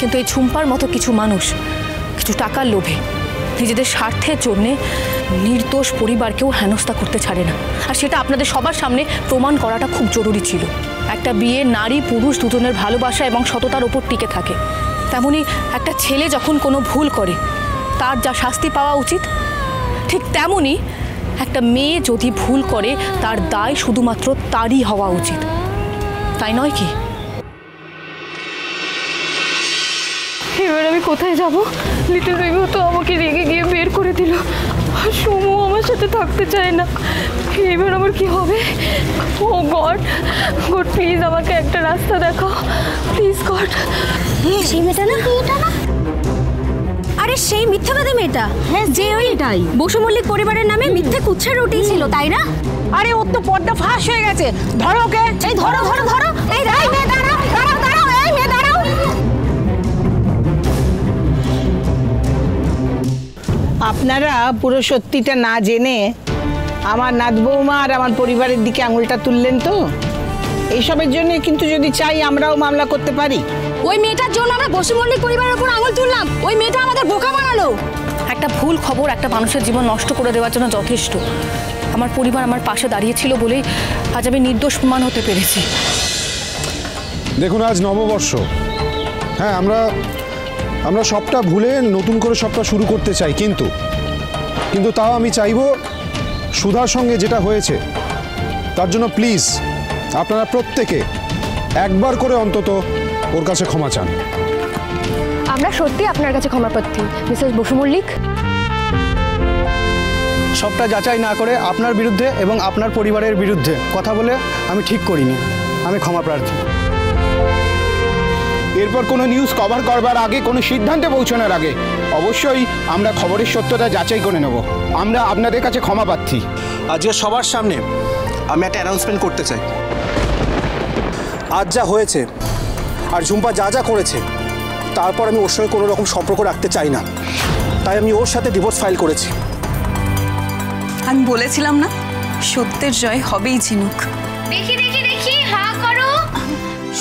কিন্তু এই ঝুম্পার মতো কিছু মানুষ কিছু টাকার লোভে নিজেদের স্বার্থের জন্যে নির্দোষ পরিবারকেও হেনস্থা করতে ছাড়ে না। আর সেটা আপনাদের সবার সামনে প্রমাণ করাটা খুব জরুরি ছিল। একটা বিয়ে নারী পুরুষ দুজনের ভালোবাসা এবং সততার ওপর টিকে থাকে। তেমনি একটা ছেলে যখন কোনো ভুল করে তার যা শাস্তি পাওয়া উচিত, ঠিক তেমনি একটা মেয়ে যদি ভুল করে তার দায় শুধুমাত্র তারই হওয়া উচিত, তাই নয় কি? এবার আমি কোথায় যাব? লিটল বেবিও তো আমাকে রেগে গিয়ে বের করে দিল, আর সমু আমার সাথে থাকতে চায় না। এবার আমার কি হবে? ও গড, গড প্লিজ আমাকে একটা রাস্তা দেখাও, প্লিজ গড। সেই মেয়েটা না? আরে সেই মিথ্যাবাদী মেয়েটা, হ্যাঁ যে ওইটাই বসু মল্লিক পরিবারের নামে মিথ্যে কুচ্ছা রটিয়েছিল, তাই না? আরে ওর তো পর্দা ফাঁস হয়ে গেছে। ধরো ওকে। এই ধরো ধরো ধরো। এই মেয়ে দাঁড়াও দাঁড়াও দাঁড়াও, এই মেয়ে দাঁড়াও। আপনারা পুরো সত্যিটা না জেনে আমার নাত বৌমা আর আমার পরিবারের দিকে আঙুলটা তুললেন তো। এইসবের জন্য কিন্তু যদি চাই আমরাও মামলা করতে পারি। ওই মেয়েটার জন্য আমরা বসু মল্লিক পরিবারের উপর আঙুল তুললাম? ওই মেয়েটা আমাদের বোকা বানালো। একটা ভুল খবর একটা মানুষের জীবন নষ্ট করে দেওয়ার জন্য যথেষ্ট। আমার পরিবার আমার পাশে দাঁড়িয়েছিল বলেই আজ আমি নির্দোষ প্রমাণ হতে পেরেছি। দেখুন, আজ নববর্ষ। হ্যাঁ, আমরা সবটা ভুলে নতুন করে সবটা শুরু করতে চাই, কিন্তু তাও আমি চাইবো সুধার সঙ্গে যেটা হয়েছে তার জন্য প্লিজ আপনারা প্রত্যেকে একবার করে অন্তত ওর কাছে ক্ষমা চান। আমরা সত্যি আপনার কাছে ক্ষমা প্রার্থী মিসেস বসু মল্লিক। সবটা যাচাই না করে আপনার বিরুদ্ধে এবং আপনার পরিবারের বিরুদ্ধে কথা বলে আমি ঠিক করিনি। আমি ক্ষমা প্রার্থী। এরপর কোনো নিউজ কভার করবার আগে, কোনো সিদ্ধান্তে পৌঁছানোর আগে অবশ্যই আমরা খবরের সত্যতা যাচাই করে নেব। আমরা আপনাদের কাছে ক্ষমা প্রার্থী। আজকে সবার সামনে আমি একটা অ্যানাউন্সমেন্ট করতে চাই। আজ যা হয়েছে আর ঝুম্পা যা যা করেছে, তারপর আমি ওর সঙ্গে কোনো রকম সম্পর্ক রাখতে চাই না। তাই আমি ওর সাথে ডিভোর্স ফাইল করেছি। আমি বলেছিলাম না, সত্যের জয় হবেই ঝিনুক। দেখি দেখি দেখি, হা করো।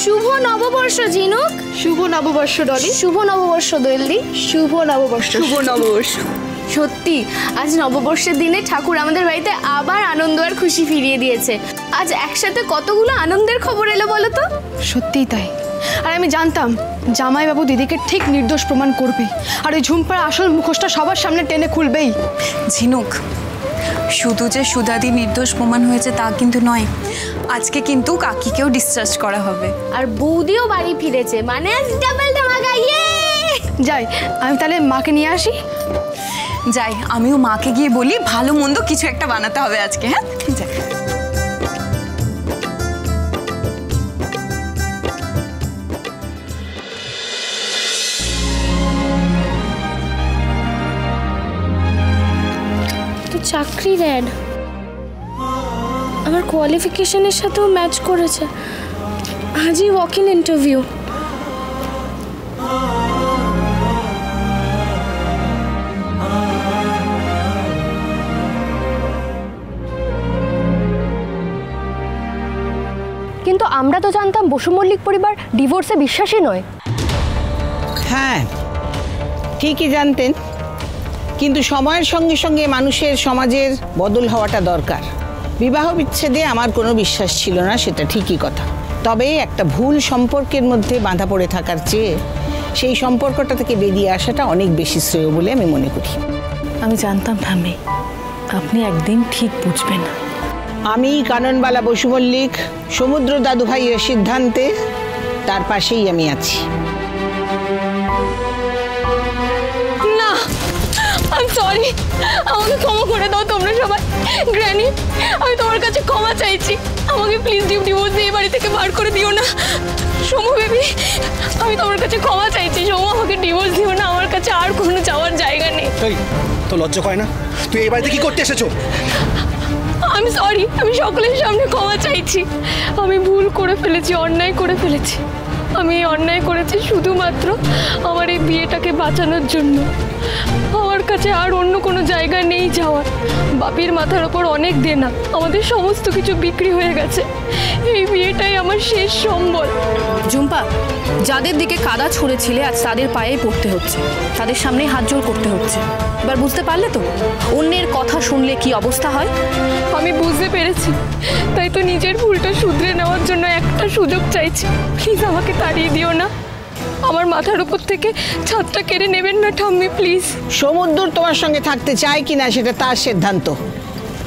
শুভ নববর্ষ ঝিনুক। শুভ নববর্ষ ডলি। শুভ নববর্ষ দোয়েলদি। শুভ নববর্ষ। শুভ নববর্ষ। সত্যি আজ নববর্ষের দিনে ঠাকুর আমাদের বাড়িতে আবার আনন্দ আর খুশি ফিরিয়ে দিয়েছে। আজ একসাথে কতগুলো আনন্দের খবর এলো বলো তো। সত্যিই তাই। আর আমি জানতাম জামাইবাবু দিদিকে ঠিক নির্দোষ প্রমাণ করবেই, আর ওই ঝুম্পার আসল মুখোশটা সবার সামনে টেনে খুলবেই। ঝিনুক, শুধু যে সুধাদি নির্দোষ প্রমাণ হয়েছে তা কিন্তু নয়, আজকে কিন্তু কাকিকেও ডিসচার্জ করা হবে। আর বৌদিও বাড়ি ফিরেছে, মানে আজ ডাবল ধামাকা। ইয়ে! যাই, আমি তাহলে মাকে নিয়ে আসি। যাই, আমিও মাকে গিয়ে বলি ভালো মন্দ কিছু একটা বানাতে হবে আজকে। হ্যাঁ, যাই। চাকরি দেন, আমার কোয়ালিফিকেশনের সাথেও ম্যাচ করেছে। আজই ওয়াক ইন ইন্টারভিউ। কিন্তু আমরা তো জানতাম বসু মল্লিক পরিবার ডিভোর্সে বিশ্বাসী নয়। হ্যাঁ, ঠিকই জানতেন, কিন্তু সময়ের সঙ্গে সঙ্গে মানুষের সমাজের বদল হওয়াটা দরকার। বিবাহ বিচ্ছেদে আমার কোনো বিশ্বাস ছিল না, সেটা ঠিকই কথা। তবে একটা ভুল সম্পর্কের মধ্যে বাঁধা পড়ে থাকার চেয়ে সেই সম্পর্কটা থেকে বেরিয়ে আসাটা অনেক বেশি শ্রেয় বলে আমি মনে করি। আমি জানতাম ঠাম্মি আপনি একদিন ঠিক বুঝবেন। আমি কাননবালা বসু মল্লিক সমুদ্র দাদু ভাইয়ের সিদ্ধান্তে তার পাশেই আমি আছি। সরি, আমাকে ক্ষমা করে দাও তোমরা সবাই। গ্র্যানি, আমি তোমার কাছে ক্ষমা চাইছি। আমাকে প্লিজ ডিভোর্স দিয়ে বাড়ি থেকে বার করে দিও না। সমু বেবি, আমি তোমার কাছে ক্ষমা চাইছি। সমু, আমাকে ডিভোর্স দিও না, আমার কাছে আর কোনো যাওয়ার জায়গা নেই। তো লজ্জা করে না? তুই এই বাড়িতে কি করতে এসেছো? আমি সরি, আমি সকলের সামনে ক্ষমা চাইছি। আমি ভুল করে ফেলেছি, অন্যায় করে ফেলেছি। আমি এই অন্যায় করেছি শুধুমাত্র আমার এই বিয়েটাকে বাঁচানোর জন্য। আমার কাছে আর অন্য কোনো জায়গা নেই যাওয়ার। বাপির মাথার ওপর অনেক দেনা, আমাদের সমস্ত কিছু বিক্রি হয়ে গেছে। এই বিয়েটাই আমার শেষ সম্বল। ঝুম্পা, যাদের দিকে কাদা ছুঁড়েছিলে আজ তাদের পায়েই পড়তে হচ্ছে, তাদের সামনেই হাত জোড় করতে হচ্ছে। এবার বুঝতে পারলে তো অন্যের কথা শুনলে কি অবস্থা হয়? আমি বুঝতে পেরেছি, তাই তো নিজের ভুলটা শুধরে নেওয়ার জন্য একটা সুযোগ চাইছি। প্লিজ আমাকে তাড়িয়ে দিও না, আমার মাথার উপর থেকে ছাদটা কেড়ে নেবেন না ঠাম্মি, প্লিজ। সমুদ্র তোমার সঙ্গে থাকতে চায় কিনা সেটা তার সিদ্ধান্ত,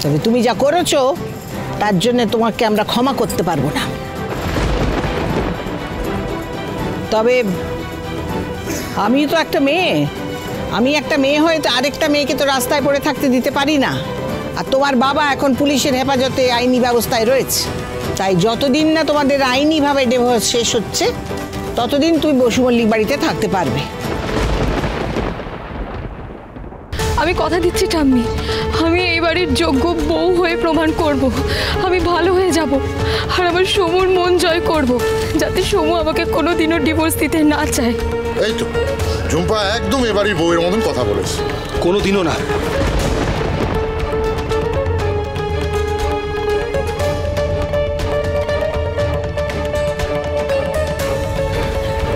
তবে তুমি যা করেছো তার জন্য তোমাকে আমরা ক্ষমা করতে পারবো না। তবে আমি তো একটা মেয়ে, আমি একটা মেয়ে হয়ে তো আরেকটা মেয়েকে তো রাস্তায় পড়ে থাকতে দিতে পারি না। আর তোমার বাবা এখন পুলিশের হেফাজতে আইনি ব্যবস্থায় রয়েছে, তাই যতদিন না তোমাদের আইনিভাবে ডিভোর্স শেষ হচ্ছে ততদিন তুমি বসু মল্লিক বাড়িতে থাকতে পারবে। আমি কথা দিচ্ছি ঠাম্মি, আমি এই বাড়ির যোগ্য বউ হয়ে প্রমাণ করব। আমি ভালো হয়ে যাব আর আমার সমুর মন জয় করব, যাতে সমু আমাকে কোনোদিনও ডিভোর্স দিতে না চায়। এই তো ঝুম্পা একদম এ বাড়ির বউয়ের মতন কথা বলেছে। কোনো দিনও না।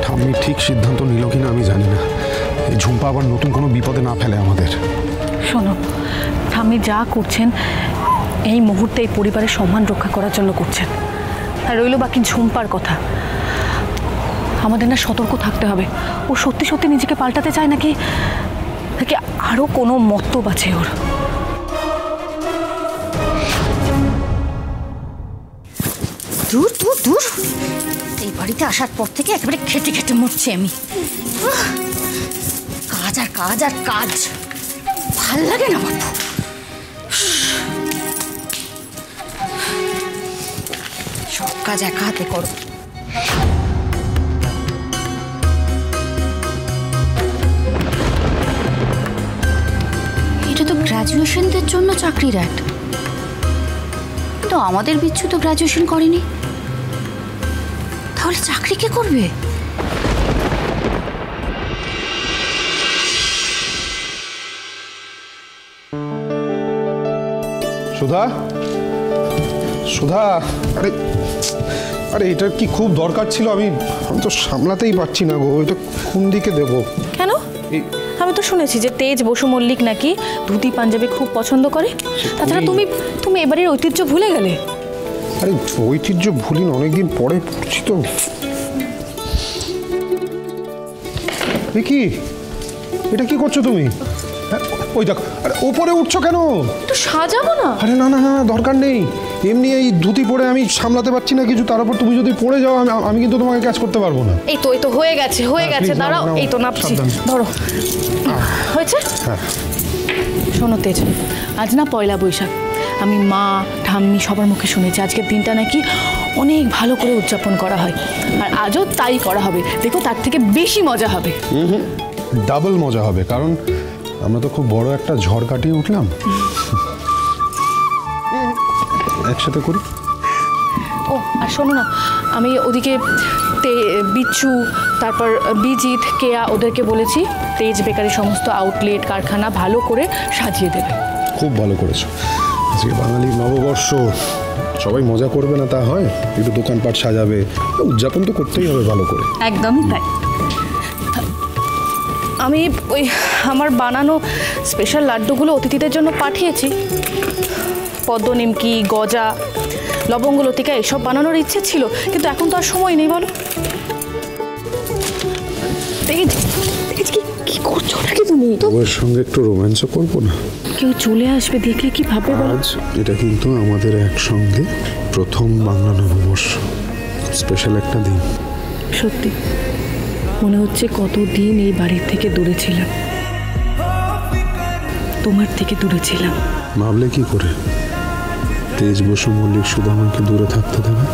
ঠাম্মি ঠিক সিদ্ধান্ত নিল কিনা আমি জানি না। এই ঝুম্পা আবার নতুন কোনো বিপদে না ফেলে আমাদের। শোনো, ঠাম্মি যা করছেন এই মুহূর্তে এই পরিবারের সম্মান রক্ষা করার জন্য করছেন। আর রইল বাকি ঝুম্পার কথা, আমাদের না সতর্ক থাকতে হবে। ও সত্যি সত্যি নিজেকে পাল্টাতে চায় নাকি নাকি আরও কোনো মতলব আছে ওর। দূর দূর দূর, এই বাড়িতে আসার পর থেকে একেবারে খেটে খেটে মরছি আমি। কাজ আর কাজ আর কাজ, ভাল লাগে না বাপু। সব কাজ একা হাতে করো। এটা তো গ্র্যাজুয়েশনদের জন্য চাকরির অ্যাড, তো আমাদের বিচ্ছু তো গ্র্যাজুয়েশন করেনি, তাহলে চাকরি কে করবে? সুধা, সুধা, আরে আরে এটা কি খুব দরকার ছিল? আমি তো সামলাতেই পারছি না গো। এটা কোন দিকে দেব? কেন? আমি তো শুনেছি যে তেজ বসু মল্লিক নাকি ধুতি পাঞ্জাবি খুব পছন্দ করে। তাছাড়া তুমি তুমি এবারের ঐতিহ্য ভুলে গেলে। আরে ঐতিহ্য ভুলি না, অনেকদিন পরে পড়ছি তো। কি এটা কি করছো তুমি? ওই দেখো, আরে ওপরে উঠছো কেন? তো সাজাবো না? আরে না না না, দরকার নেই। এমনি এই ধুতি পরে আমি সামলাতে পারছি না কিছু, তার উপর তুমি যদি পড়ে যাও আমি কিন্তু তোমাকে ক্যাচ করতে পারবো না। এই তো হয়ে গেছে দাঁড়াও, এই তো নাপছি, ধরো। হয়েছে? হ্যাঁ। শোনো তেজ, আজ না পয়লা বৈশাখ। আমি মা ঠাম্মি সবার মুখে শুনেছি আজকের দিনটা নাকি অনেক ভালো করে উদযাপন করা হয়, আর আজও তাই করা হবে। দেখো তার থেকে বেশি মজা হবে। ডাবল মজা হবে, কারণ আমরা তো খুব বড় একটা ঝড় কাটিয়ে উঠলাম। একসাথে করি। ও আর শোনো না, আমি ওদিকে বিচ্ছু, তারপর বিজিত, কেয়া ওদেরকে বলেছি তেজ বেকারি সমস্ত আউটলেট কারখানা ভালো করে সাজিয়ে দেবে। খুব ভালো করেছো। আজকে বাঙালির নববর্ষ, সবাই মজা করবে না তা হয়? একটু দোকানপাট সাজাবে, উদযাপন তো করতেই হবে ভালো করে। একদমই তাই। আমি ওই আমার বানানো স্পেশাল লাড্ডুগুলো অতিথিদের জন্য পাঠিয়েছি। পদ্ম নিমকি, গজা, লবঙ্গ লতিকা এসব বানানোর ইচ্ছে ছিল, কিন্তু এখন তো আর সময় নেই। বলো কি করছো নাকি তুমি? তোমার সঙ্গে একটু রোম্যান্স করবো না? কেউ চলে আসবে, দেখলে কি ভাববে বলো? আজ এটা কিন্তু আমাদের একসঙ্গে প্রথম বাংলা নববর্ষ, স্পেশাল একটা দিন। সত্যি মনে হচ্ছে কতদিন এই বাড়ির থেকে দূরে ছিলাম, তোমার থেকে দূরে ছিলাম। ভাবলে কি করে তেজ বসু মল্লিক শুধু আমাকে দূরে থাকতে দেবে?